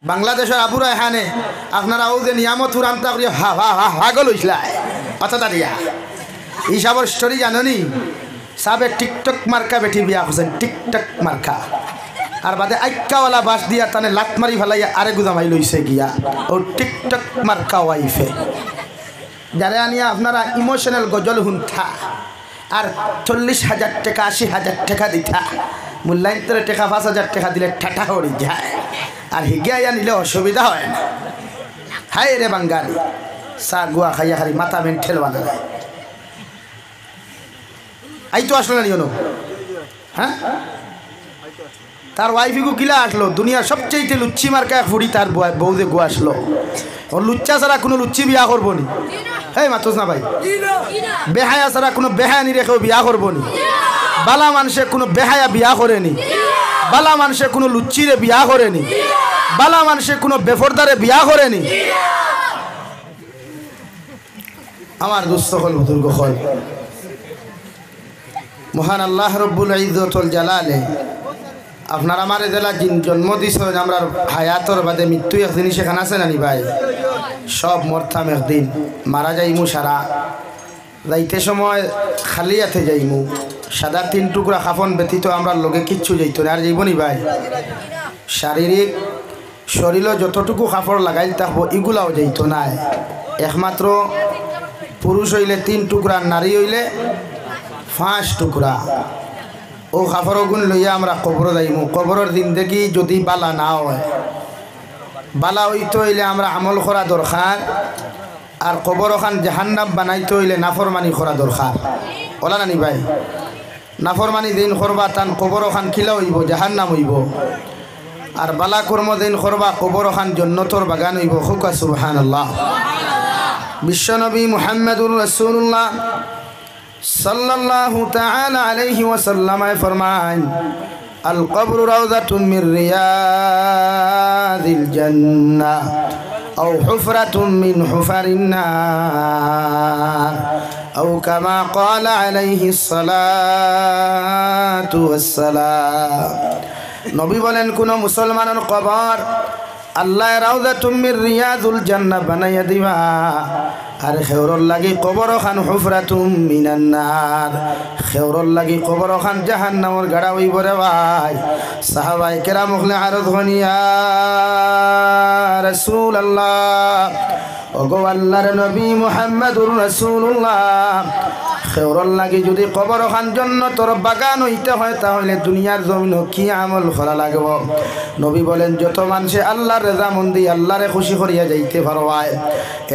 বাংলাদেশের আবুরা এখানে আপনারা ও যে নিয়ামত উড়ান্তা করি হাগল হইসলা কথা দিয়া হিসাবর স্টোরি জাননি সাবে টিকটক মার্কা বেটি বিয়া করছেন টিকটক মার্কা আর বাদে আইক্কাওয়ালা বাস দিয়া তানে লাত মারি ফেলাইয়া আরে গুদামাই লইছে গিয়া ও টিকটক মার্কা ওয়াইফে যারা আনিয়া আপনারা ইমোশনাল গজল হুনথা আর 40,000 টাকা 80,000 টাকা দিতা মূল্যায়ন তোর টাকা 5,000 টাকা দিলে ঠাটা হয়ে যায় আর হিগিয়া নিলে অসুবিধা হয় না। হায় রে বাঙ্গালি চা গুয়া খাইয়া খালি মাথা মেন্টেল বানা যায়। আই তো আসলো না নিও হ্যাঁ তার ওয়াইফিগু কিলা আসলো দুনিয়ার সবচেয়ে লুচ্ছি মার্কা ফুড়ি তার বউদে গো আসলো ও লুচ্চা ছাড়া কোনো লুচ্ছি বিয়া করবো নি হ্যাঁ মাতোস না ভাই বেহায়া ছাড়া কোনো বেহায়া নি রেখেও বিয়া করবো নি বালা মানুষে কোনো বেহায়া বিয়া করেনি বালা মানুষে কোনো লুচ্চিরে বিয়া করেনি বালা মানুষে কোনো বেফরদারে বিয়া করেনি। আমার দুস্থ হল বুজুর্গ হল মহান আল্লাহ রব্বুল ইজ্জতুল জালালে আপনার আমার জেলা জিন জন্ম দিছেন আমরা হায়াতর বাদে মৃত্যু একদিনই সেখানে আছে নানি ভাই সব মরতাম একদিন মারা যাইমু সারা যাইতে সময় খালি হাতে যাইমু সাদা 3 টুকরা কাফন ব্যতীত আমরা লগে কিচ্ছু যাইতো না আর যাইবনি ভাই শারীরিক শরীরে যতটুকু কাপড় লাগাইল থাকবো এগুলাও যাইতো না একমাত্র পুরুষ হইলে 3 টুকরা নারী হইলে 5 টুকরা ও কাপড় গুণ লইয়া আমরা কবর যাইমু কবরের দিন দেখি যদি বালা না হয় বালা হইতে হইলে আমরা আমল করা দরকার আর কবর ওখান জাহান্নাম বানাইতে হইলে নাফরমানি করা দরকার ওলা নানি ভাই নাফরমানি দিন করবা তান কবর ওখান খিলা হইব জাহান্নাম হইব আর বালা কর্ম দিন করবা কবর ওখান জান্নাতের বাগান হইব খুকা সুবহানাল্লাহ। বিশ্বনবী মুহাম্মদুর রাসূলুল্লাহ সাল্লাল্লাহু তাআলা আলাইহি ওয়াসাল্লাম ফরমান আল কবরু রাউযাতুন মির রিয়াদিল জান্নাহ أو حفرة من حفر النار أو كما قال عليه الصلاة والسلام নবী বলেন কোন মুসলমানের কবর আল্লাহ রাউযাতুম মির রিয়াদুল জান্নাহ বানাইয়া দিবা আর খেওরর লাগি কবর খান হুফরাতুম মিনান নার খেওরর লাগি কবর খান জাহান্নামের গাড়া হইব রে ভাই সাহাবায়ে কেরাম হলে আরজ হনিয়া রাসূলুল্লাহ ওগো আল্লাহর নবী মুহাম্মদুর রাসূলুল্লাহ খেওরর লাগি যদি কবর খান জান্নাতের বাগান হইতে হয় তাহলে দুনিয়ার জমিনে কি আমল করা লাগবে? নবী বলেন যত মানুষে আল্লাহর রেজামন্দি আল্লাহরে খুশি করিয়া যাইতে পারবায়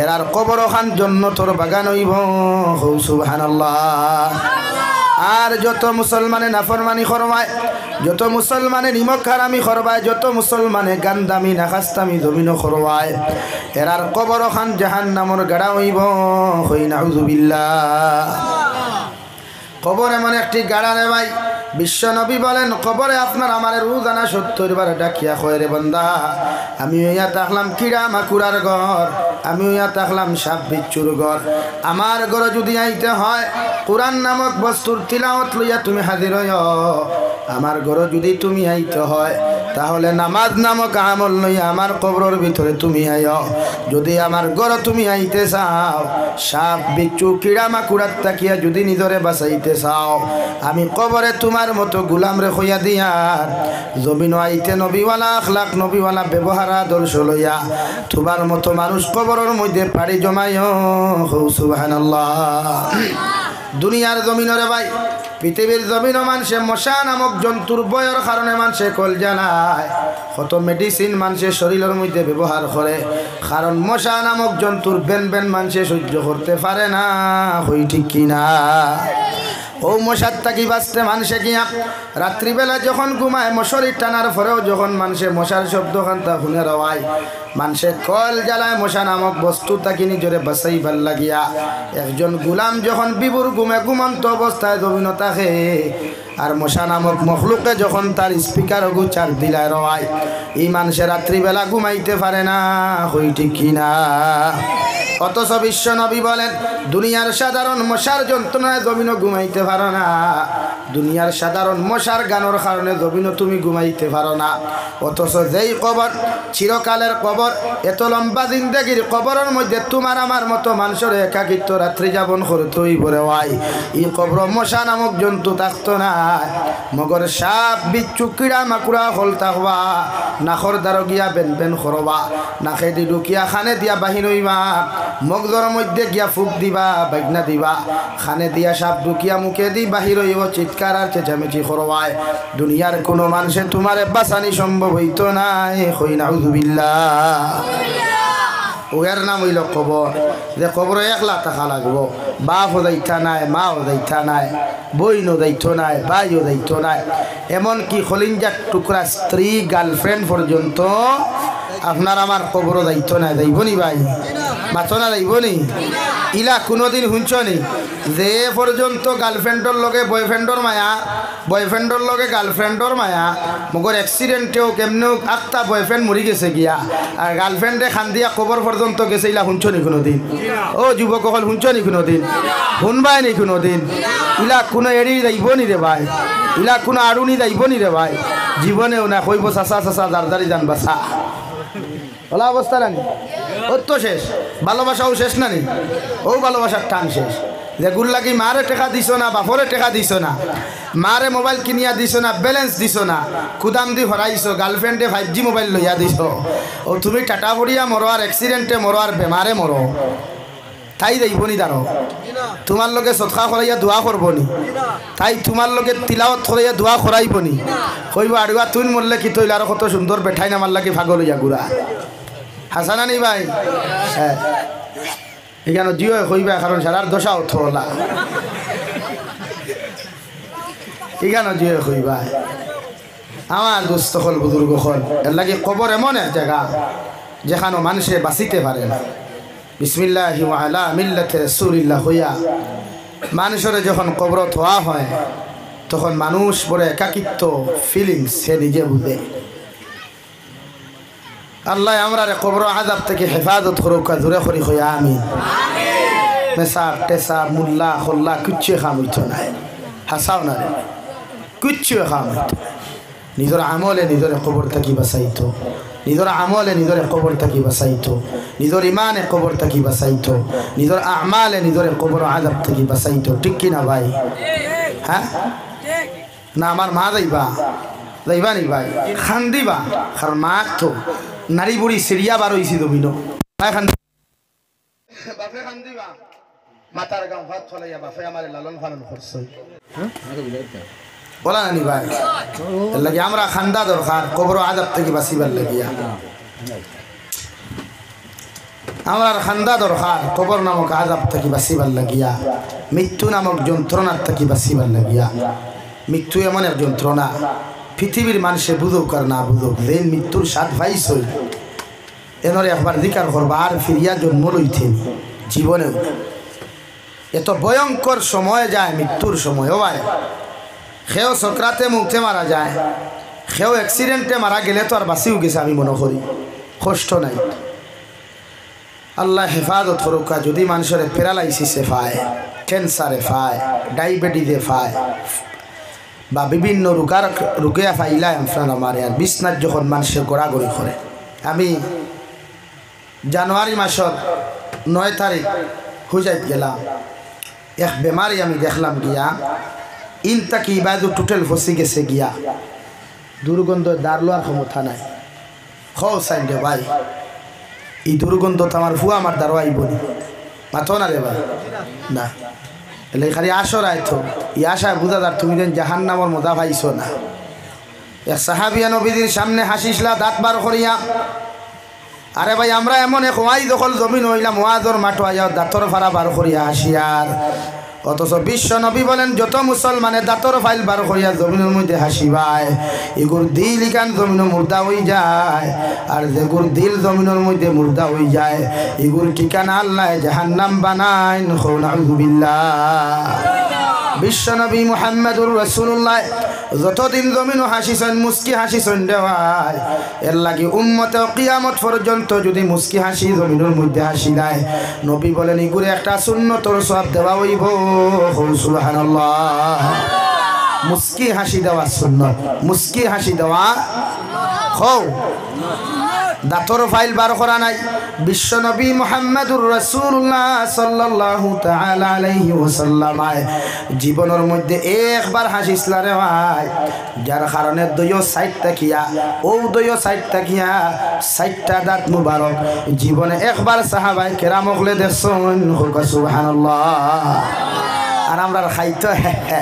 এরার কবর খান জান্নাতের বাগান হইব সুবহানাল্লাহ। আর যত মুসলমানে নাফরমানি করবায় যত মুসলমানে নিমক হারামি করবায় যত মুসলমানে গান্দামি নাখাস্তামি জমিন করবায় এরার কবর খান জাহান্নামের গাড়া হইব হই নাউযুবিল্লাহ। কবর এমন একটি গাড়া রে ভাই বিশ্ব নবী বলেন কবরে আপনার আমার রোজানা 70 বার ডাকিয়া কয় রে বান্দা আমি ইয়া তাকলাম কিড়া মাকুরার ঘর আমি ইয়া তাকলাম সাপ বিচ্ছুর ঘর আমার ঘরে যদি আইতে হয় কোরআন নামক বস্তুর তিলাওয়াত লইয়া তুমি হাজির হইও আমার ঘরে যদি তুমি আইতে হয় তাহলে নামাজ নামক আমল লইয়া আমার কবরের ভিতরে তুমি আইও যদি আমার ঘরে তুমি আইতে চাও সাপ বিচ্ছু কিড়া মাকুরার তাকিয়া যদি নিজরে বাঁচাইতে চাও আমি কবরে তোমার মতো গোলাম রে হইয়া দিয়ার জমিন আইতে নবীওয়ালা আখলাক নবীওয়ালা ব্যবহার আদর্শ লইয়া তোমার মতো মানুষ কবরের মধ্যে পাড়ি জমাইও সুবহানাল্লাহ। দুনিয়ার জমিনরে ভাই পৃথিবীর জমিন মানুষে মশা নামক জন্তুর বয়ের কারণে মানুষে কল জ্বালায় কত মেডিসিন মানুষের শরীরের মধ্যে ব্যবহার করে কারণ মশা নামক জন্তুর বেন বেন মানুষে সহ্য করতে পারে না হই ঠিক কিনা? ও মশার থাকি বাঁচতে মানুষে গিয়া রাত্রিবেলা যখন ঘুমায় মশারি টানার পরেও যখন মানুষে মশার শব্দ খান্তা শুনে রওয়ায় মানুষে কল জ্বালায় মশা নামক বস্তু তাকে নিজরে বাঁচাই ভাল লাগিয়া একজন গুলাম যখন বিবুর ঘুমে ঘুমন্ত অবস্থায় জমিন থাকে আর মশা নামক মখলুকে যখন তার স্পিকার গুচার দিলায় রওয়ায় এই মানুষে রাত্রিবেলা ঘুমাইতে পারে না হই ঠিক কিনা? অথচ বিশ্ব নবী বলেন দুনিয়ার সাধারণ মশার যন্ত্রণায় জমিনও ঘুমাইতে পারো না দুনিয়ার সাধারণ মশার গানোর কারণে জমিনও তুমি ঘুমাইতে পারো না। অথচ যেই কবর চিরকালের কবর, এত লম্বা জিন্দেগির কবরের মধ্যে তোমার আমার মতো মানুষের একাকিত্ব রাত্রি যাপন করতে হইবরে হয়। এই কবর মশা নামক জন্তু থাকতো না, মগর সাপ বিচ্ছু কিড়া মাকুড়া হল থাকবা, নাখর দ্বারা গিয়া বেন বেন করবা, নাখে দি ঢুকিয়া খানে দিয়া বাহির হইবা, মগজর মধ্যে গিয়া ফুক দিবা, বাগনা দিবা, খানে দিয়া সাপ ঢুকিয়া মুখে দি বাহির হইব, চিৎকার আর চেঁচামেচি করবায়। দুনিয়ার কোনো মানুষে তোমার বাঁচানি সম্ভব হইতো না। হই নাউযুবিল্লাহ। ওর নাম হইল কবর। যে কবর একলা টাকা লাগবো, বাপও দায়িত্ব নাই, মাও দায়িত্ব নাই, বইনও দায়িত্ব নাই, ভাইও দায়িত্ব নাই, এমনকি খলিঞ্জার টুকরা স্ত্রী গার্লফ্রেন্ড পর্যন্ত আপনার আমার কবরও দায়িত্ব নাই। যাইবনি ভাই, মাথো না যাইবনি? ইলা কোনোদিন শুনছনি যে পর্যন্ত গার্লফ্রেন্ডর লগে বয়ফ্রেন্ডর মায়া, বয়ফ্রেন্ডর লগে গার্লফ্রেন্ডর মায়া, মগর অ্যাক্সিডেন্টেও কেমন আটটা বয়ফ্রেন্ড মরি গেছে গিয়া আর গার্লফ্রেন্ডে খান দিয়া কবর পর্যন্ত গেছে, ইলা শুনছনি কোনোদিন? ও যুবক হল শুনছনি কোনোদিন? শুনবাই নি কোনোদিন? ইলা কোনো এড়ি যাইবনি রে ভাই, ইলা কোনো আড়ুনি যাইবনি রে ভাই, জীবনেও না। কইব চাচা চাচা দারদারি জান বাসা, ওলা অবস্থা নানি ওর তো শেষ, ভালোবাসাও শেষ নানি, ও ভালোবাসার টান শেষ। যেগুলো লাগি মারে টেকা দিছ না, বাপরে টেকা দিছ না, মারে মোবাইল কিনিয়া দিছ না, ব্যালেন্স দিছ না, কুদাম দি হরাইছ, গার্লফ্রেন্ডে 5G মোবাইল লইয়া দিছ, ও তুমি টাটা পড়িয়া মরো আর অ্যাক্সিডেন্টে মরো আর বেমারে মরো, তাই যাইবনি দাঁড়ো? তোমার লগে সৎকা করাইয়া দোয়া করবনি? তাই তোমার লগে তিলাওয়াত করাইয়া দোয়া করাইবনি? কইব আড়ুয়া তুই মরলে কি তৈল আরো কত সুন্দর বেঠাই নামার লাগে ভাগল হইয়া গুড়া। হাসানা নি ভাই? হ্যাঁ, এখানে জিও কইবা, কারণ সারার দশা ওঠলা, এখানে জিও কইবা। আমার দোস্ত হল বুজুর্গ হল, এর লাগে কবর এমন এক জায়গা যেখানে মানুষে বাঁচিতে পারে না। বিসমিল্লাহি ওয়া আলা মিল্লাতি রাসূলিল্লাহ হইয়া মানুষের যখন কবর থোয়া হয়, তখন মানুষ বড় একাকিত্ব ফিলিংস সে নিজে বুঝে। আল্লাহ আমরা কবর আযাব থেকে হেফাজত করুক, জোরে করি হইয়া আমিন। মেসাব টেসাব মুল্লা খোল্লা কিচ্ছু খাম হইতো না, হাসাও না রে, কিচ্ছু খাম হইতো। নিজের আমলে নিজের কবর থাকি বাঁচাইতো, নিজের আমলে নিজের কবর থাকি বাঁচাইতো, নিজের ইমানে কবর থাকি বাঁচাইতো, নিজের আমালে নিজের কবর আযাব থেকে বাঁচাইতো। ঠিক কিনা ভাই? হ্যাঁ না? আমার মা যাইবা, যাইবা নি ভাই? খান দিবা, কারণ মা তো নারী বুড়ি সিরিয়া বার হইছি দমিনো, বাপে খান দিবা, মাতার গাঁও ভাত ফলাইয়া বাপে আমার লালন পালন করছে, বলা নানি ভাই? এর লাগে আমরা খান্দা দরকার কবর আযাব থেকে বাঁচিবার লাগিয়া, আমার খান্দা দরকার কবর নামক আযাব থেকে বাঁচিবার লাগিয়া, মৃত্যু নামক যন্ত্রণার থেকে বাঁচিবার লাগিয়া। মৃত্যু এমন এক যন্ত্রণা, পৃথিবীর মানুষে বুঝুক আর না বুঝুক, যে মৃত্যুর স্বাদ পাইছই এনরে একবার দিকার করবা, আর ফিরিয়া জন্ম লইতে জীবনেও। এত ভয়ঙ্কর সময় যায় মৃত্যুর সময়। ও ভাই, সেও চক্রাতে মুখে মারা যায়, সেও অ্যাক্সিডেন্টে মারা গেলে তো আর বাঁচিও গেছে আমি মনে করি, কষ্ট নাই। আল্লাহ হেফাজত করুক। যদি মানুষের প্যারালাইসিসে পায়, ক্যান্সারে পায়, ডায়াবেটিসে পায়, বা বিভিন্ন রোগে ফাইলায় আপনার আমার আর বিছনাথ যখন মানুষের গড়াগড়ি করে। আমি জানুয়ারি মাসের 9 তারিখ হুজাইত গেলাম, এক বেমারি আমি দেখলাম গিয়া ইনতাকি ইবাদু টোটাল ফসি গেছে গিয়া, দুর্গন্ধ দাঁড় লোয়ার ক্ষমতা নাই। খাইন রে ভাই, এই দুর্গন্ধ তো আমার ফুয়া আমার দাঁড়ো আইবনি, মাথো না রে ভাই না। এলে খালি আসর আইতো, ই আশায় বুঝা যার তুমি যেন জাহান্নামের মজা পাইছো না। এক সাহাবিয়া নবীদের সামনে হাসিসলা দাঁত বার করিয়া, আরে ভাই আমরা এমন এক ওয়াই দখল জমিন হইলাম, ওয়াজর মাঠো আইয়া দাঁতর ফাড়া বার করিয়া হাসিয়ার। অথচ বিশ্ব নবী বলেন যত মুসলমানে দাঁতর ফাইল বার করিয়া জমিনের মধ্যে হাসিবায়, এগুর দিল ইকান জমিনের মুর্দা হয়ে যায়, আর যেগুর দিল জমিনের মধ্যে মুর্দা হয়ে যায় এগুর ঠিকানা আল্লাহ জাহান্নাম বানায়। নাউযুবিল্লাহ। বিশ্ব নবী মুহাম্মদুর রাসূলুল্লাহ যতদিন জমিন হাসিছেন, মুস্কি হাসিছেন দেওয়ায়, এর লাগে উম্মতে কিয়ামত পর্যন্ত যদি মুস্কি হাসি জমিনের মধ্যে হাসি দেয়, নবী বলেন এগুলো একটা সুন্নতর সওয়াব দেওয়া হইব। সুবহানাল্লাহ। মুস্কি হাসি দেওয়া সুন্নত মুস্কি হাসি দেওয়া হও দাঁতর ফাইল বার করা নাই বিশ্বনবী মুহাম্মদুর রাসূলুল্লাহ সাল্লাল্লাহু তাআলা আলাইহি ওয়াসাল্লাম জীবনের মধ্যে একবার হাসিসলা রে ভাই যার কারণে দুইও সাইড তাকিয়া ও দুইও সাইড তাকিয়া সাইডটা দাঁত মুবারক জীবনে একবার সাহাবায়ে কেরাম হলে দেখছেন সুবহানাল্লাহ আর আমরা খাইতো হে হে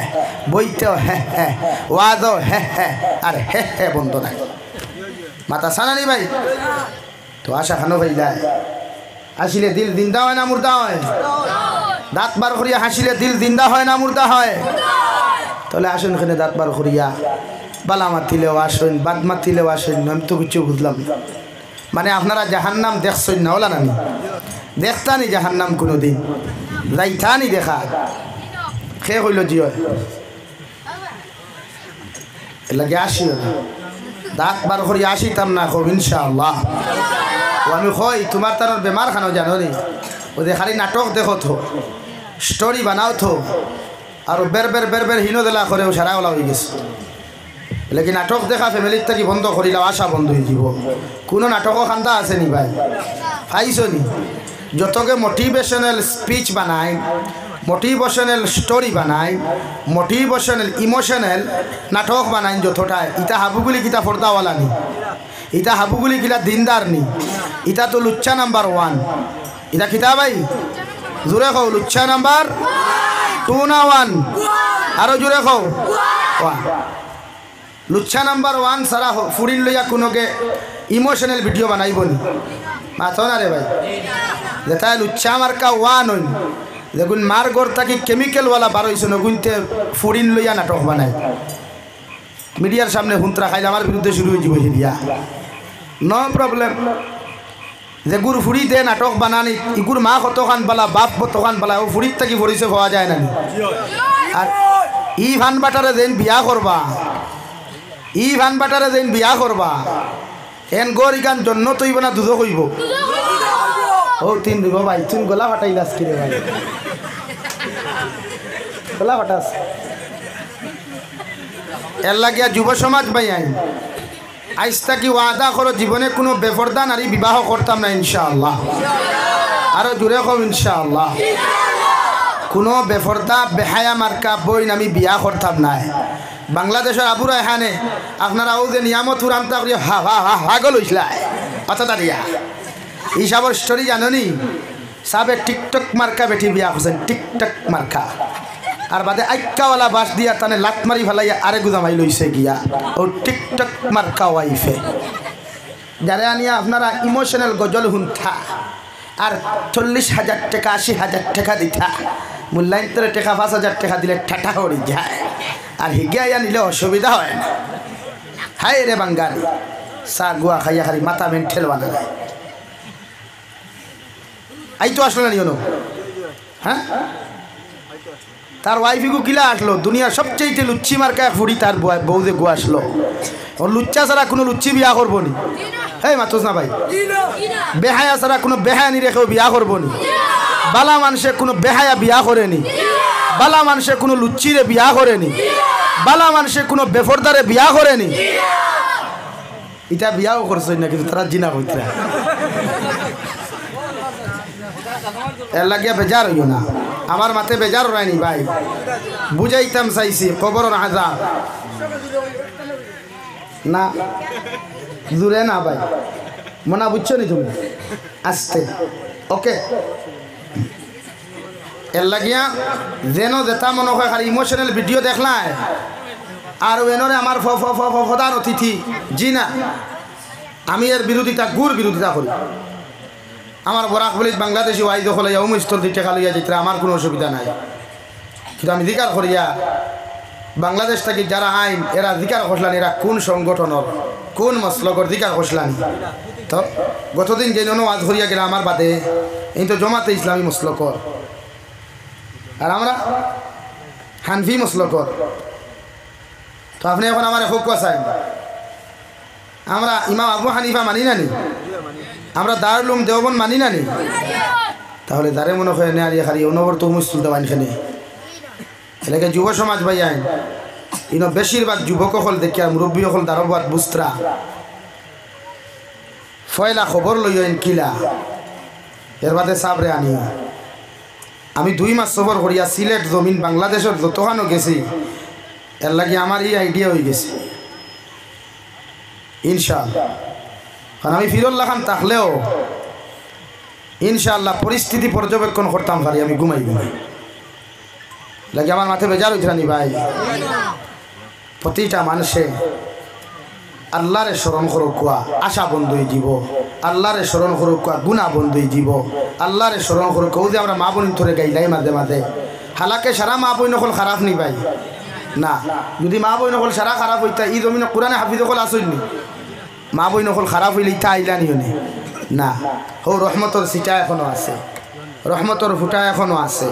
বইতো হে হে ওয়াজও হে হে আর হে হে বন্ধ নাই মাতা সানানি ভাই তো আশা খানো ভাই যায় হাসিলে দিল জিন্দা হয় না মুর্দা হয় দাঁত বার করিয়া হাসিলে দিল জিন্দা হয় না মুর্দা হয় তাহলে আসুন এখানে দাঁত বার করিয়া বালা মাতিলেও আসুন বাদ মাতিলেও আসুন আমি তো কিছু বুঝলাম মানে আপনারা জাহান্নাম দেখছেন না ওলা নানি দেখতানি জাহান্নাম কোনো দিন যাইতানি দেখা খে হইল জিও লাগে আসিও না দাঁত বার করিয়া আসিতাম না খুব ইনশাআল্লাহ আমি কই তোমার তার বেমার খানো জানো নি ওদের খালি নাটক দেখো তো স্টোরি বানাও তো আর বের বের বের বের হিনো দেলা করে সারা ওলা হয়ে গেছে লেকিন নাটক দেখা ফ্যামিলির থেকে বন্ধ করিলাম আশা বন্ধ হয়ে যাব কোনো নাটকও খান্দা আছে নি ভাই পাইছো নি যতকে মোটিভেশনাল স্পিচ বানায় মোটিভেশনাল স্টোরি বানায় মোটিভেশনাল ইমোশনাল নাটক বানায় যতটা ইটা হাবুগুলি কিতা ফর্দাওয়ালা নি ইটা হাবুগুলি কিলা দিনদার নি ইটা তো লুচ্চা নাম্বার 1 ইটা কিতা ভাই জোরে কও লুচ্চা নাম্বার 2 না 1 আরো জোরে কও 1 লুচ্চা নাম্বার 1 সারা ফুরিন লইয়া কোনোকে ইমোশনাল ভিডিও বানাইব নি মাথো না রে ভাই যেটা লুচ্চা মার্কা 1 হইন দেখুন মার গড় থাকি কেমিক্যালওয়ালা বার হয়েছে নগুনতে ফুরিন লইয়া নাটক বানায় মিডিয়ার সামনে হুন্তরা খাইলে আমার বিরুদ্ধে শুরু হয়ে যাব দিয়া নো প্রবলেম যে গুর ফুরি দে নাটক বানানি ইগুর মা কতখান বালা বাপ কতখান বালা ও ফুরির থাকি ফরিছে পাওয়া যায় না আর ই ভান বাটারে যেন বিয়া করবা ই ভান বাটারে যেন বিয়া করবা এন গর ইগান জন্য তৈব না দুধ হইব ও তিন দিব ভাই তুমি গলা ফাটাই লাস কিরে ভাই গলা ফাটাস এর লাগিয়া যুব সমাজ ভাই আইন আইস্তা কি ওয়াদা করো জীবনে কোনো বেপরদা নারী বিবাহ করতাম না ইনশাআল্লাহ আরো জুড়ে কম ইনশাআল্লাহ কোনো বেপরদা বেহায়া মার্কা বই আমি বিয়া করতাম না বাংলাদেশের আবুরা এখানে আপনারা ও যে নিয়ামত উড়ান্তা করি হা হা হা হাগল হইসলা কথা দাঁড়িয়া হিসাবর স্টোরি জানি সাবে টিকটক মার্কা বেটি বিয়া করছেন টিকটক মার্কা আর বাদে আইক্কাওয়ালা বাস দিয়া তানে লাত মারি ফেলাইয়া আরে গুদামাই লইছে গিয়া ও টিকটক মার্কা ওয়াইফে যারা আনিয়া আপনারা ইমোশনাল গজল হুন্থা আর 40,000 টাকা 80,000 টাকা দিতা মূল্যায়ন তোর টাকা 5,000 টাকা দিলে ঠাটা হয়ে যায় আর হিগিয়া নিলে অসুবিধা হয় না হাই রে বাঙ্গালি চা গুয়া খাইয়া খালি মাথা মেন্টেল বানায় আই তো আসলো না নিও হ্যাঁ তার ওয়াইফিগু কিলা আসলো দুনিয়ার সবচেয়ে লুচ্ছি মার্কা এক ফুড়ি তার বউ যে গু আসলো ও লুচ্চা ছাড়া কোনো লুচ্ছি বিয়া করবো নি হ্যাঁ মাতুস না ভাই বেহায়া ছাড়া কোনো বেহায়া নি রেখেও বিয়া করবো নি বালা মানুষে কোনো বেহায়া বিয়া করেনি বালা মানুষে কোনো লুচ্চিরে বিয়া করেনি বালা মানুষে কোনো বেফরদারে বিয়া করেনি এটা বিয়াও করছে না কিন্তু তারা জিনা হইতে এর লাগিয়া বেজার হইও না আমার মাথে বেজার রায়নি ভাই বুঝাইতাম চাইছি কবর আযাব না দূরে না ভাই মনা বুঝছো নি তুমি আস্তে ওকে এর লাগিয়া যেন যেটা মনে হয় খালি ইমোশনাল ভিডিও দেখলাই আর এনরে আমার প্রধান অতিথি জি না আমি এর বিরোধিতা গুড় বিরোধিতা করি আমার বরাক বলি বাংলাদেশি ওয়াই দখল উমস্তর দিতে খালিয়া যেতে আমার কোনো অসুবিধা নাই কিন্তু আমি জিকার করিয়া বাংলাদেশ থেকে যারা আইন এরা জিকার খসলানি এরা কোন সংগঠনের কোন মসলকর জিকার খসলানি তো গতদিন যে ওয়াজ করিয়া গেলে আমার বাদে এই তো জমাতে ইসলামী মসলকর আর আমরা হানফি মসলকর তো আপনি এখন আমার হোক চাই আমরা ইমাম আবু হানিফা মানি না নি আমরা দারুল উলুম দেওবন্দ মানি না নি তাহলে দারে মনে হয় না খালি অনবর তো মুসলিম দেওয়ান খানে এলাকায় যুব সমাজ ভাই আইন ইনো বেশিরভাগ যুবক হল দেখি আর মুরব্বী হল দারবাত বুস্ত্রা ফয়লা খবর লইয়েন কিলা এর বাদে সাবরে আনি আমি 2 মাস সফর করিয়া সিলেট জমিন বাংলাদেশের যতখানো গেছি এর লাগে আমার এই আইডিয়া হয়ে গেছে ইনশাআল্লাহ। কারণ আমি ফিরুল্লাহ খান থাকলেও ইনশাআল্লাহ পরিস্থিতি পর্যবেক্ষণ করতাম পারি আমি ঘুমাই লাগে আমার মাথায় বেজার হইতে নি ভাই। প্রতিটা মানুষে আল্লাহরে স্মরণ করুক আশা বন্ধ হয়ে যাব, আল্লাহরে স্মরণ করুক গুণা বন্ধ হয়ে যাব, আল্লাহরে স্মরণ করুক যে আমরা মা বোন ধরে গাইলাই মাঝে মাঝে হালাকে সারা মা বোন নকল খারাপ নি ভাই না। যদি মা বোন নকল সারা খারাপ হইতা ই জমিন কোরআনে হাফিজ নকল আসইনি মা বোন নকল খারাপ হইলে ইটা আইলানি হনে না। হো রহমতর সিটা এখনো আছে, রহমতর ফুটা এখনো আছে।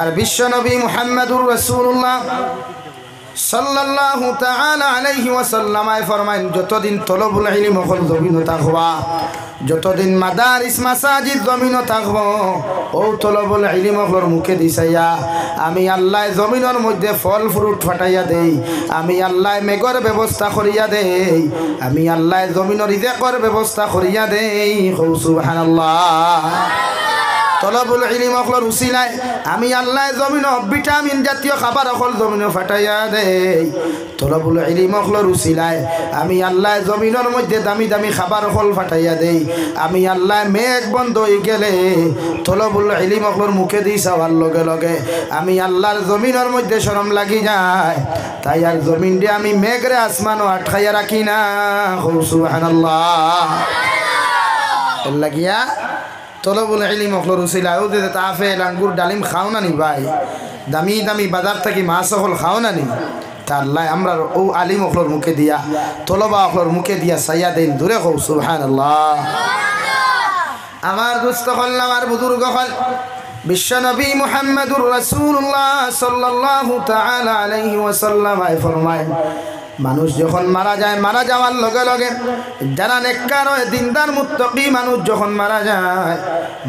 আর বিশ্ব নবী মুহাম্মদুর রাসূলুল্লাহ সাল্লাল্লাহু তাআলা আলাইহি ওয়াসাল্লাম ফরমায়েন যতদিন তলবুল ইলম হল জমিন থাকবা, যতদিন মাদারিস মাসাজিদ জমিন থাকব, ও তলবুল ইলম হলর মুখে দিছাইয়া আমি আল্লাহ জমিনের মধ্যে ফল ফ্রুট ফাটাইয়া দেই, আমি আল্লাহ মেঘর ব্যবস্থা করিয়া দেই, আমি আল্লাহ জমিনের রিজেকর ব্যবস্থা করিয়া দেই। সুবহানাল্লাহ। তলবুল ইলম হলর উসিলায় আমি আল্লাহ জমিন ভিটামিন জাতীয় খাবার হল জমিন ফাটাইয়া দেই। তলবুল ইলম হলর উসিলায় আমি আল্লাহ জমিনের মধ্যে দামি দামি খাবার হল ফাটাইয়া দেই। আমি আল্লাহ মেঘ বন্ধ হয়ে গেলে তলবুল ইলম হলর মুখে দিই চাওয়ার লগে লগে আমি আল্লাহর জমিনের মধ্যে শরম লাগি যায়। তাই আর জমিন দিয়ে আমি মেঘরে আসমানও আটকাইয়া রাখি না। সুবহানাল্লাহ। এর লাগিয়া তলবুল ইলম হলর উসিলায় ও যে আপেল আঙ্গুর ডালিম খাও না নি ভাই, দামি দামি বাজার থেকে মাছ হল খাও না নি, তা আল্লাহ আমরা ও আলিম হলর মুখে দিয়া তলবা হলর মুখে দিয়া সাইয়া দেন দূরে হও। সুবহানাল্লাহ। আমার দুস্থ হল আমার বুজুর্গ হল বিশ্ব নবী মুহাম্মদুর রাসূলুল্লাহ সাল্লাল্লাহু তাআলা আলাইহি ওয়াসাল্লাম ফরমায় মানুষ যখন মারা যায় মারা যাওয়ার লগে লগে যারা নেককার হয় দিনদার মুত্তাকি মানুষ যখন মারা যায়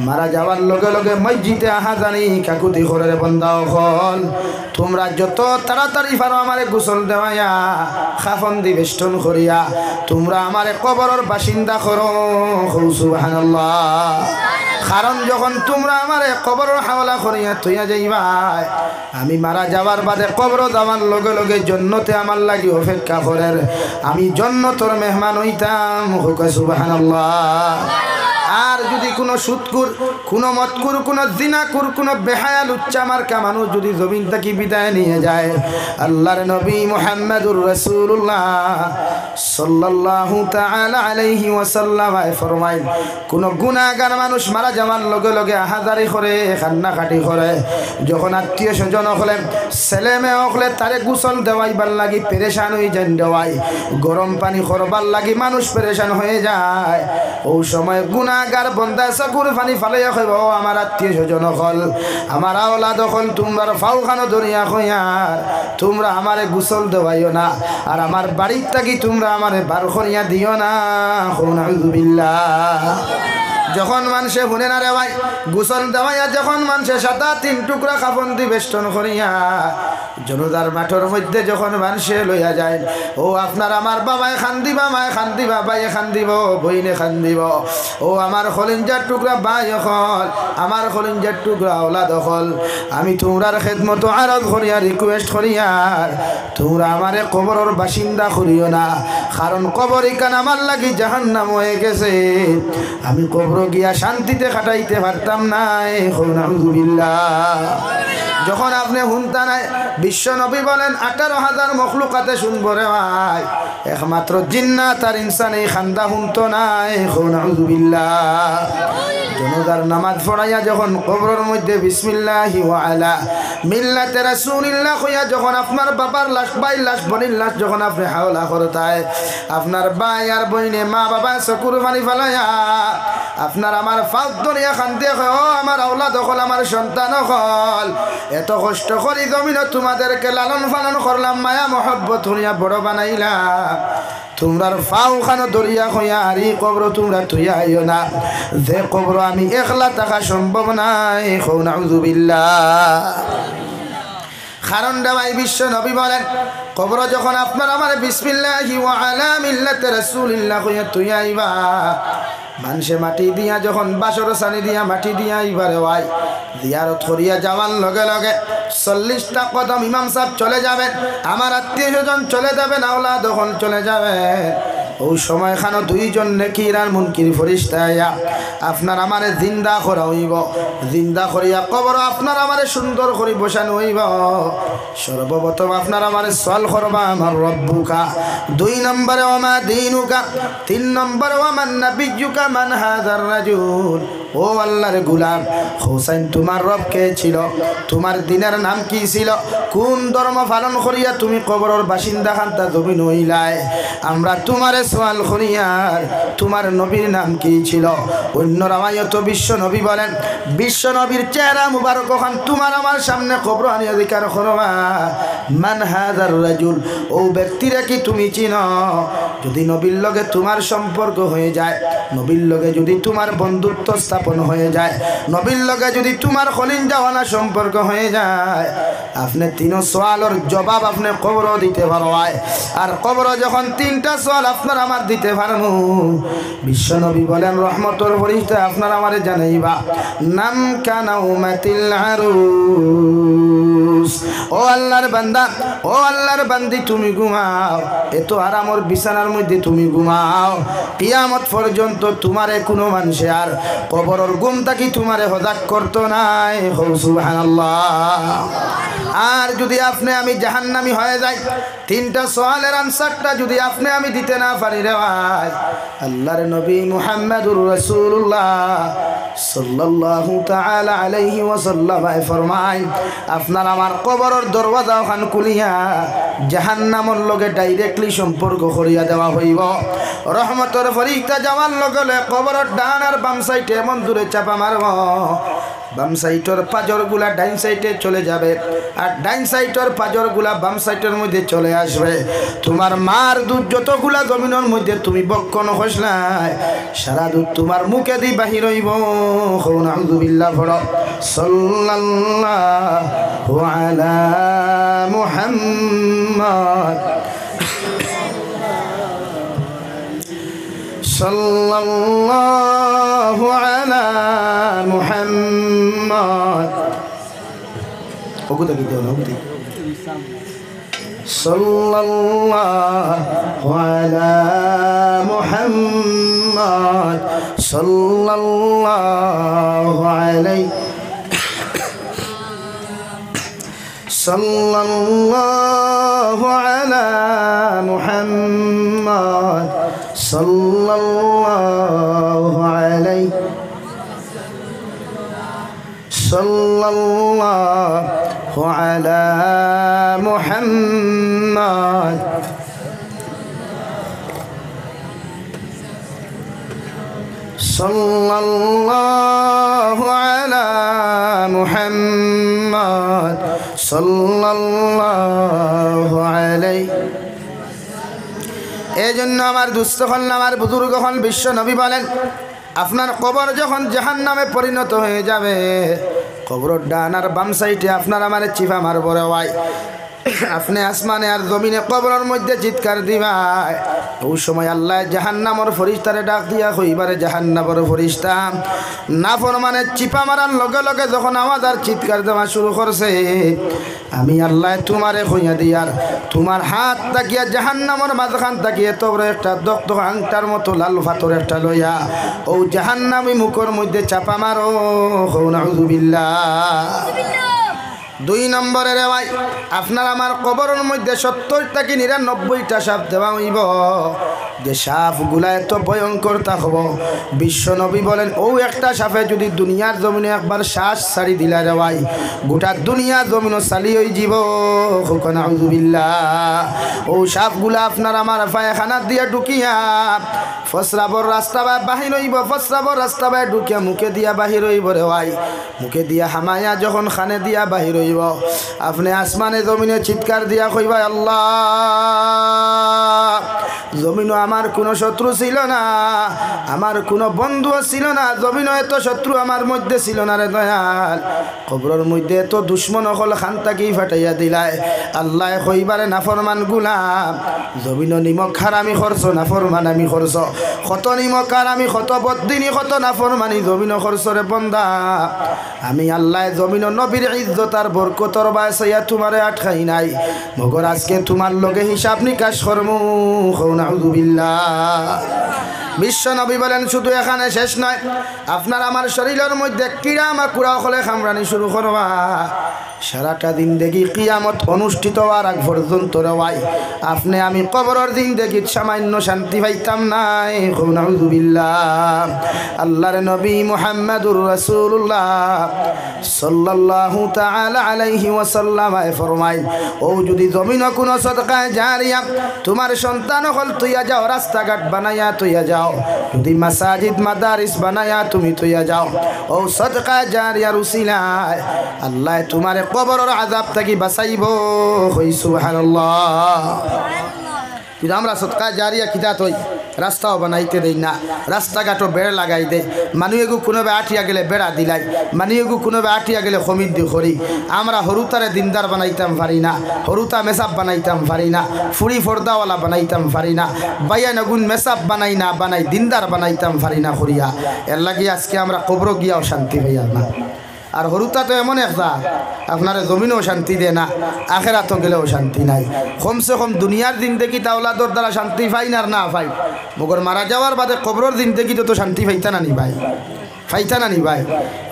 মারা যাওয়ার লগে লগে মসজিদে আহাজানি কাকুতি করে বান্দা হল তোমরা যত তাড়াতাড়ি পারো আমারে গোসল দেওয়াইয়া খাফন দি বেষ্টন করিয়া তোমরা আমারে কবরের বাসিন্দা করো। সুবহানাল্লাহ। কারণ যখন তোমরা আমারে কবরের হাওলা করিয়া থইয়া যাইবা আমি মারা যাওয়ার বাদে কবর যাওয়ার লগে লগে জন্নতে আমার লাগি অপেক্ষা করেন, আমি জন্নতর মেহমান হইতাম। সুবহানাল্লাহ। আর যদি কোনো সুদকুর কোনো মদকুর কোনো জিনাকুর কোনো বেহায়া লুচ্চা মার্কা মানুষ যদি জমিন থেকে বিদায় নিয়ে যায় আল্লাহর নবী মুহাম্মদুর রাসূলুল্লাহ সাল্লাল্লাহু তাআলা আলাইহি ওয়াসাল্লাম ফরমায় কোন গুনাহগার মানুষ মারা যাওয়ার লগে লগে আহাজারি করে কান্নাকাটি করে যখন আত্মীয় স্বজন হলে ছেলে মেয়ে হলে তারে গোসল দেওয়াইবার লাগি পেরেশান হয়ে যান দেওয়াই গরম পানি করবার লাগি মানুষ পেরেশান হয়ে যায়। ও সময় গুনাহগার বন্দা চকুর পানি ফালাইয়া কইব আমার আত্মীয় স্বজন হল আমার আওলাদ হল তোমরা ফাউখানো দরিয়া কইয়ার তোমরা আমারে গোসল দেওয়াইও না আর আমার বাড়ির থাকি তোমরা আমারে বার করিয়া দিও না। নাউযুবিল্লাহ। যখন মানুষে শুনে না রে ভাই গোসল দেওয়াইয়া যখন মানুষে 7-3 টুকরা কাফন দি বেষ্টন করিয়া জনতার মাঠের মধ্যে যখন মানুষে লইয়া যায় ও আপনার আমার বাবায় খান দিবা মায় খান দিবা ভাই খান দিব বইনে খান দিব ও আমার খলিঞ্জার টুকরা ভাই হল আমার খলিঞ্জার টুকরা ওলাদ হল আমি তোমরার খেদমত আরজ করিয়া রিকোয়েস্ট করিয়ার তোমরা আমারে কবরের বাসিন্দা করিও না কারণ কবর ইকান আমার লাগি জাহান্নাম হয়ে গেছে আমি কবর গিয়া শান্তিতে কাটাইতে পারতাম না। নাউযুবিল্লাহ। যখন আপনি শুনতা নাই বিশ্ব নবী বলেন 18,000 মখলুকাতে শুনবো রে ভাই একমাত্র জিন্নাত আর ইনসান এই খান্দা শুনতো নাই। নাউযুবিল্লাহ। জনতার নামাজ পড়াইয়া যখন কবরের মধ্যে বিসমিল্লাহি ওয়া আলা মিল্লাতে রাসূলিল্লাহ কইয়া যখন আপনার বাবার লাশ ভাই লাশ বোনের লাশ যখন আপনি হাওলা করতায় আপনার ভাই আর বইনে মা বাবা চকুর পানি ফেলাইয়া আপনার আমার ফাউত দরিয়া খান্তে কয় ও আমার আওলাদ হল আমার সন্তান হল এত কষ্ট করি জমিনে তোমাদেরকে লালন পালন করলাম মায়া মহব্বত হইয়া বড় বানাইলাম তোমরার ফাউ খানো দরিয়া হইয়া আর এই কবর তোমরা থইয়া আইও না যে কবর আমি একলা থাকা সম্ভব নাই। নাউযুবিল্লাহ। কারণটা ভাই বিশ্ব নবী বলেন কবর যখন আপনার আমার বিসমিল্লাহি ওয়া আলা মিল্লাতি রাসূলিল্লাহ কইয়া তুই আইবা মানুষে মাটি দিয়া যখন বাসর সানি দিয়া মাটি দিয়া আইবারে ভাই জিয়ারত করিয়া যাওয়ার লগে লগে 40টা কদম ইমাম সাহেব চলে যাবেন, আমার আত্মীয় স্বজন চলে যাবেন, আওলাদ যখন চলে যাবেন ওই সময় খানো দুইজন নেকির আর মুনকির ফেরেশতা আয়া আপনার আমারে জিন্দা করা হইব, জিন্দা করিয়া কবর আপনার আমারে সুন্দর করে বসানো হইব। সর্বপ্রথম আপনার আমারে সওয়াল করবা আমার রব্বুকা, 2 নম্বরে ওমা দীনুকা, 3 নম্বরে ওমান নাবিয়্যুকা মান হাযার রাজুল। ও আল্লাহর গোলাম হোসেন তোমার রব কে ছিল, তোমার দিনের নাম কি ছিল, কোন ধর্ম পালন করিয়া তুমি কবরের বাসিন্দা খান্তা জমিন হইলাই, আমরা তোমারে সওয়াল করিয়ার তোমার নবীর নাম কি ছিল। অন্য রামায়ত বিশ্ব নবী বলেন বিশ্ব নবীর চেহারা মুবারক খান তোমার আমার সামনে কবর আনিয়া জিকার করবা মান হাযার রাজুল, ও ব্যক্তিরা কি তুমি চিনো। যদি নবীর লগে তোমার সম্পর্ক হয়ে যায়, নবীর লগে যদি তোমার বন্ধুত্ব স্থাপন হয়ে যায়, নবীর লগে যদি তোমার খলিল জাওয়ানা সম্পর্ক হয়ে যায়, আপনি 3 সওয়ালের জবাব আপনি কবর দিতে পারবাই। আর কবর যখন 3টা সওয়াল আপনার আমার দিতে পারমু, বিশ্ব নবী বলেন রহমতের ফেরেশতা আপনার আমারে জানাইবা নাম কানা উমাতিল আরুস। ও আল্লাহর বান্দা, ও আল্লাহর বান্দি তুমি ঘুমাও, এত আরামর বিছানার মধ্যে তুমি ঘুমাও, কিয়ামত পর্যন্ত তোমারে কোনো মানুষে আর কবরের ঘুম থাকি তোমারে হদাক করতো নাই। সুবহানাল্লাহ। আর যদি আপনি আমি জাহান্নামী হয়ে যাই, 3টা সওয়ালের আনসারটা যদি আপনি আমি দিতে না পারি রে ভাই, আল্লাহর নবী মুহাম্মদুর রাসূলুল্লাহ সাল্লাল্লাহু তাআলা আলাইহি ওয়াসাল্লাম ফরমায় আপনার আমার কবরের দরওয়াজা ওখান খুলিয়া জাহান্নামের লগে ডাইরেক্টলি সম্পর্ক করিয়া দেওয়া হইব। রহমতের ফেরেশতা যাওয়ার লগে লগে কবরের ডান আর বাম সাইডে এমন দূরে চাপা মারব, বাম সাইডের পাজরগুলা ডাইন সাইডে চলে যাবে আর ডাইন সাইডের পাজরগুলা বাম সাইডের মধ্যে চলে আসবে। তোমার মার দুধ যতগুলা জমিনের মধ্যে তুমি বক্ষণ হসলাই সারা দুধ তোমার মুখে দি বাহির হইব। আলহামদুলিল্লাহ পড়ো সাল্লাল্লাহু আলা মুহাম্মদ সাল্লাল্লাহু আলা মুহাম্মদ। ওগুলো কি দেও না ওগুলো সাল্লাল্লাহু আলা মুহাম্মদ সাল্লাল্লাহু আলাইহি সাল্লাল্লাহু আলা মুহাম্মদ সাল্লাল্লাহু আলাইহি সাল্লাল্লাহু আলা মুহাম্মদ সাল্লাল্লাহু আলা মুহাম্মদ সাল্লাল্লাহু আলাইহি। এই জন্য আমার দুস্থ হল আমার বুজুর্গ হল বিশ্ব নবী বলেন আপনার কবর যখন জাহান্নামে পরিণত হয়ে যাবে, কবরের ডান আর বাম সাইডে আপনার আমার চিপা মারব রে ভাই, আপনি আসমানে আর জমিনে কবরের মধ্যে চিৎকার দিবাই। ওই সময় আল্লাহ জাহান্নামের ফেরেশতারে ডাক দিয়া কইবারে জাহান্নামের ফেরেশতা নাফরমানে চিপা মারার লগে লগে যখন আওয়াজ আর চিৎকার দেওয়া শুরু করছে, আমি আল্লাহ তোমারে কইয়া দিয়ার তোমার হাত তাকিয়া জাহান্নামের মাঝখান তাকিয়ে তোর একটা দক্ত আংটার মতো লাল পাথর একটা লইয়া ও জাহান্নামী মুখের মধ্যে চাপা মারো। নাউযুবিল্লাহ। 2 নম্বরে রে ভাই আপনার আমার কবরের মধ্যে 70 থেকে 99টা সাপ দেওয়া হইব। যে সাপগুলা এত ভয়ঙ্কর থাকব, বিশ্ব নবী বলেন ও একটা সাপে যদি দুনিয়ার জমিনে একবার শ্বাস ছাড়ি দিলা রে ভাই, গোটা দুনিয়া জমিনও চালি হয়ে যাব। নাউযুবিল্লাহ। ও সাপগুলা আপনার আমার পায়খানা দিয়া ঢুকিয়া ফসরাবর রাস্তা বাহির হইব, ফসরাবর রাস্তা বাই ঢুকিয়া মুখে দিয়া বাহির হইব রে ভাই, মুখে দিয়া হামায়া যখন খানে দিয়া বাহির হইব, আপনি আসমানে জমিনে চিৎকার দিয়া কইবা আল্লাহ জমিনও আমার কোনো শত্রু ছিল না, আমার কোনো বন্ধুও ছিল না, জমিনও এত শত্রু আমার মধ্যে ছিল না রে দয়াল। কবরের মধ্যে এত দুশ্মন হল খানটাকেই ফাটাইয়া দিলাই। আল্লাহ কইবারে নাফরমান গুলাম, জমিনও নিমক হারামি খরচ নাফরমান আমি খরচ, কত নিমক আর আমি কত বদিনী কত নাফরমানি জমিনও খরচ রে বন্দা। আমি আল্লাহ জমিনও নবীর ইজ্জত আর বরকতর বাসাইয়া তোমারে আটকাই নাই, মগর আজকে তোমার লগে হিসাব নিকাশ করমু। নাউযুবিল্লাহ। বিশ্ব নবী বলেন শুধু এখানে শেষ নয়, আপনার আমার শরীরের মধ্যে কিড়া মাকুড়া হলে খামরানি শুরু করবা। সারাটা দিন দেখি কিয়ামত অনুষ্ঠিত হওয়ার আগ পর্যন্ত রওয়াই আপনি আমি কবরের দিন দেখি সামান্য শান্তি পাইতাম নাই। নাউযুবিল্লাহ। আল্লাহর নবী মুহাম্মদুর রাসূলুল্লাহ সাল্লাল্লাহু তাআলা আলাইহি ওয়াসাল্লাম ফরমায়, ও যদি জমিন কোনো সদকা জারিয়া তোমার সন্তান হল তুইয়া যাও, রাস্তাঘাট বানাইয়া তুইয়া যাও, যদি মাসাজিদ মাদারিস বানাইয়া তুমি তুইয়া যাও, ও সদকা জারিয়ার উসিলায় আল্লাহ তোমারে কবরের আযাব থেকে বাঁচাইব। কই সুবহানাল্লাহ। কিন্তু আমরা সদকা জারিয়া কিতা তৈ রাস্তাও বানাইতে দেই না, রাস্তাঘাটও বেড়া লাগাই দেয়, মানুষেগু কোনোভাবে আটিয়া গেলে বেড়া দিলাই, মানুষেগু কোনোভাবে আটিয়া গেলে খমিদ দি করি। আমরা হরুতারে দিনদার বানাইতাম পারি না, হরুতা মেসাব বানাইতাম পারি না, ফুড়ি ফর্দাওয়ালা বানাইতাম পারি না, বাইয়া নগুন মেসাব বানাই না বানাই দিনদার বানাইতাম পারি না করিয়া। এর লাগি আজকে আমরা কবর গিয়াও শান্তি পাইয়া না। আর হরুতা তো এমন একটা আপনারা জমিনও শান্তি দেয় না, আখেরাতও গেলেও শান্তি নাই। কমসে কম দুনিয়ার দিন দেখি তাওলাদর দ্বারা শান্তি পাই না আর না পাই, মগর মারা যাওয়ার বাদে কবরের দিন দেখি তো শান্তি পাইতা না নি ভাই, পাইতা না নি ভাই।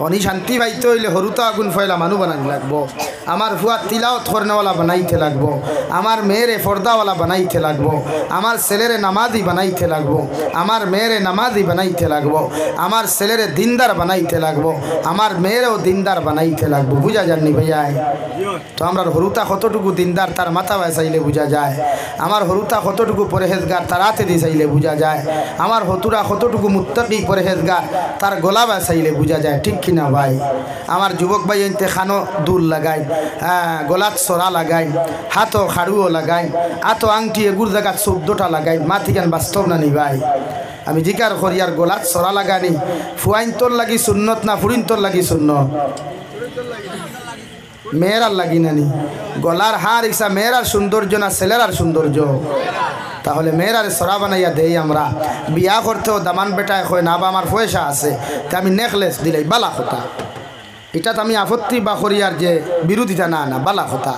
অনি শান্তি পাইতে হইলে হরুতা আগুন ফয়লা মানুষ বানানি লাগবো, আমার ফুয়া তিলাওত করনেওয়ালা বানাইতে লাগবো, আমার মেয়েরে ফর্দাওয়ালা বানাইতে লাগবো, আমার ছেলেরে নামাজি বানাইতে লাগবো, আমার মেয়েরে নামাজি বানাইতে লাগবো, আমার ছেলেরে দিনদার বানাইতে লাগবো, আমার মেয়েরেও দিনদার বানাইতে লাগবো। বুঝা যাননি ভাইয়া? তো আমার হরুতা কতটুকু দিনদার তার মাথা চাইলে বোঝা যায়, আমার হরুতা কতটুকু পরেহেজগার তার হাতে দিয়ে চাইলে বোঝা যায়, আমার হতুরা কতটুকু মুত্তাকি পরেহেজগার তার গোলা চাইলে বোঝা যায়, ঠিক কিনা ভাই? আমার যুবক ভাই এনতে খানো দুল লাগাই, গলাত সরা লাগাই, হাতও খাড়ুও লাগাই, আতো আংটি এগুর জায়গা 14টা লাগাই, মাথিকান বাস্তব না নি ভাই? আমি জিকার করি আর গলাত সরা লাগানি ফুয়াইন তোর লাগি সুন্নত না ফুরিন তোর লাগি সুন্নত? মেয়েরার লাগি নানি? গলার হার ইসা মেয়েরার সৌন্দর্য না ছেলেরার সৌন্দর্য? তাহলে মেয়েরারে সরা বানাইয়া দেই আমরা। বিয়া করতেও দামান বেটায় হয় না বা আমার পয়সা আছে তা আমি নেকলেস দিলাই বালা কথা, এটা তো আমি আপত্তি বা করিয়ার যে বিরোধিতা না, না বালা কথা।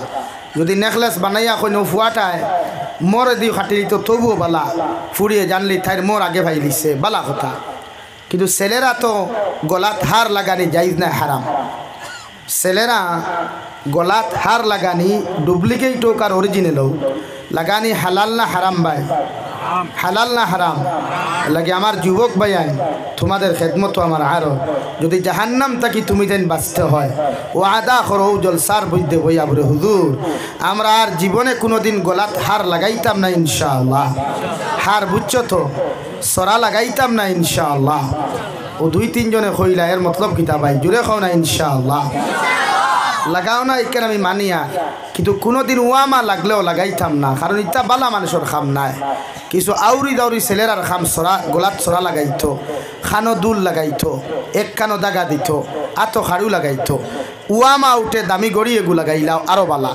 যদি নেকলেস বানাইয়া কই নো ফুয়াটায় মরে দিও খাটিলি তো তবুও বালা, ফুরিয়ে জানলি তাইর মোর আগে ভাই লিছে বালা কথা। কিন্তু ছেলেরা তো গলাত হার লাগানি জাইজ না, হারাম। ছেলেরা গলাত হার লাগানি ডুপ্লিকেট হোক আর অরিজিনাল হোক লাগানি হালাল না হারাম ভাই? হালাল না হারাম? লাগে আমার যুবক ভাই তোমাদের খেদমত আমার আরো, যদি জাহান্নাম থাকি তুমি দেন বাঁচতে হয় ও আদা করো জলসার বৈদ্যে বইয়া বলে হুজুর আমরা আর জীবনে কোনোদিন গলাত হার লাগাইতাম না ইনশাআল্লাহ। হার বুঝছো তো? সরা লাগাইতাম না ইনশাআল্লাহ। ও 2-3 জনে কইলা এর মতলব কিতা ভাই? জুড়ে খাও না ইনশাআল্লাহ। লাগাও না এখানে আমি মানিয়া, কিন্তু কোনোদিন ওয়ামা লাগলেও লাগাইতাম না, কারণ ইটা বালা মানুষের খাম নাই। কিছু আউরি দাউরি ছেলেরার খাম সরা গোলাত সরা লাগাইতো, খানো দুল লাগাইতো, এক কানো দাগা দিত, আতো খাড়ু লাগাইতো, ওয়ামা উঠে দামি গড়ি এগু লাগাইলাও আরো বালা।